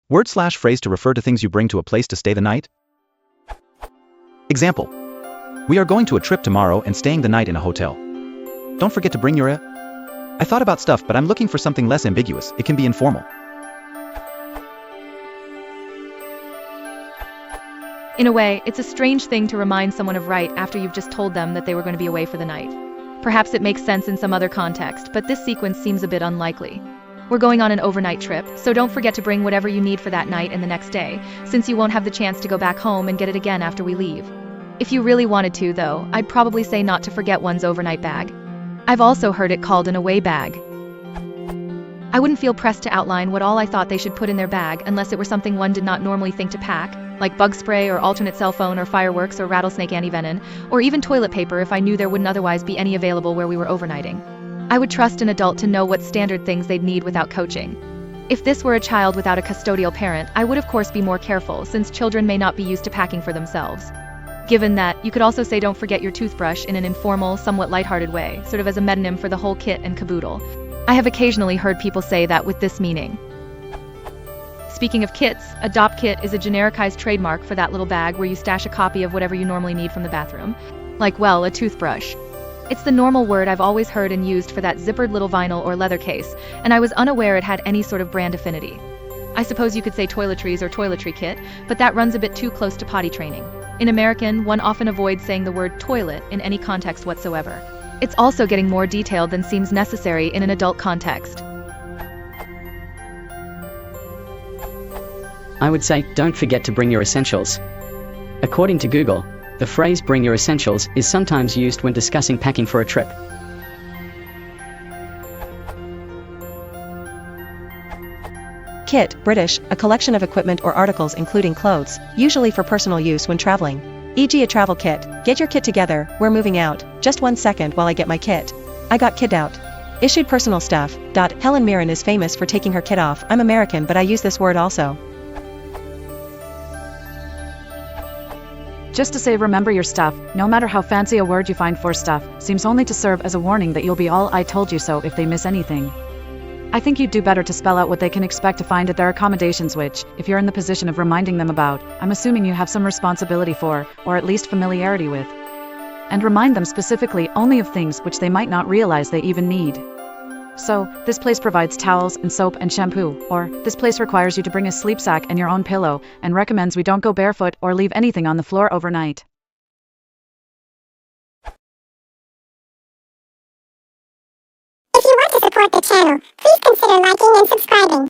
Word/phrase to refer to things you bring to a place to stay the night. Example. We are going to a trip tomorrow and staying the night in a hotel. Don't forget to bring your I thought about stuff, but I'm looking for something less ambiguous. It can be informal. In a way, it's a strange thing to remind someone of right after you've just told them that they were going to be away for the night. Perhaps it makes sense in some other context, but this sequence seems a bit unlikely. We're going on an overnight trip, so don't forget to bring whatever you need for that night and the next day, since you won't have the chance to go back home and get it again after we leave. If you really wanted to, though, I'd probably say not to forget one's overnight bag. I've also heard it called an away bag. I wouldn't feel pressed to outline what all I thought they should put in their bag unless it were something one did not normally think to pack, like bug spray or alternate cell phone or fireworks or rattlesnake antivenom, or even toilet paper if I knew there wouldn't otherwise be any available where we were overnighting. I would trust an adult to know what standard things they'd need without coaching. If this were a child without a custodial parent, I would of course be more careful, since children may not be used to packing for themselves. Given that, you could also say don't forget your toothbrush in an informal, somewhat lighthearted way, sort of as a metonym for the whole kit and caboodle. I have occasionally heard people say that with this meaning. Speaking of kits, Adopt Kit is a genericized trademark for that little bag where you stash a copy of whatever you normally need from the bathroom. Like, well, a toothbrush. It's the normal word I've always heard and used for that zippered little vinyl or leather case, and I was unaware it had any sort of brand affinity. I suppose you could say toiletries or toiletry kit, but that runs a bit too close to potty training. In American, one often avoids saying the word toilet in any context whatsoever. It's also getting more detailed than seems necessary in an adult context. I would say, don't forget to bring your essentials. According to Google, the phrase bring your essentials is sometimes used when discussing packing for a trip. Kit, British, a collection of equipment or articles including clothes, usually for personal use when traveling. E.g. a travel kit. Get your kit together, we're moving out. Just 1 second while I get my kit. I got kit out. Issued personal stuff. Helen Mirren is famous for taking her kit off. I'm American, but I use this word also. Just to say remember your stuff, no matter how fancy a word you find for stuff, seems only to serve as a warning that you'll be all I told you so if they miss anything. I think you'd do better to spell out what they can expect to find at their accommodations, which, if you're in the position of reminding them about, I'm assuming you have some responsibility for, or at least familiarity with. And remind them specifically only of things which they might not realize they even need. So, this place provides towels and soap and shampoo, or, this place requires you to bring a sleep sack and your own pillow, and recommends we don't go barefoot or leave anything on the floor overnight. If you want to support the channel, please consider liking and subscribing.